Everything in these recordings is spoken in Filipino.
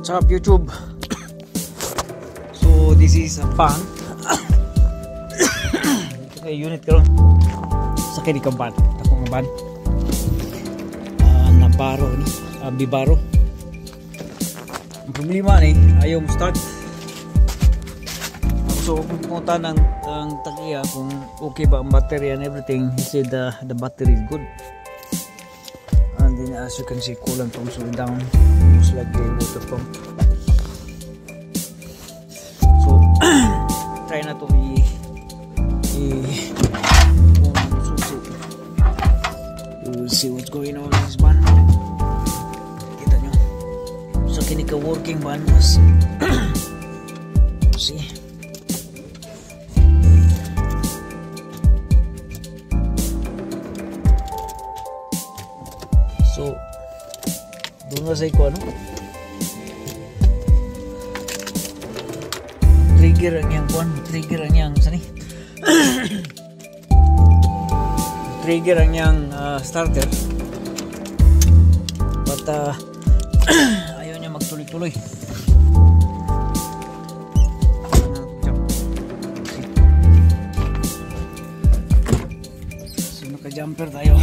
What's up YouTube? So this is a fan. Ito kay unit karon. Sa kini ka ban. Ako nga ban. Nabaro ni, bibaro. Ang problema ni ayaw mo start. So kung pumunta ng takiya kung okay ba ang battery and everything, he said the battery is good. And then as you can see, coolant pumps are down, most likely water pump. So try na to we'll see what's going on in this van. Kita nyo, so kini ka working van as see. So, doon nga sa iko ano? Trigger ang yang kuan, trigger ang yang sani. Trigger ang yang starter. But ayaw niya magtuloy-tuloy. So, naka-jumper tayo.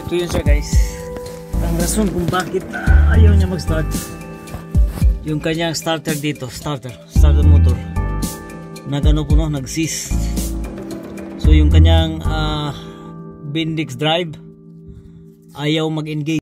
Ito yun siya guys, ang rason kung bakit ayaw niya mag start, yung kanyang starter dito, starter motor nagano po no, nag-seize. So yung kanyang Bendix drive ayaw mag-engage.